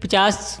50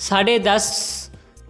10.5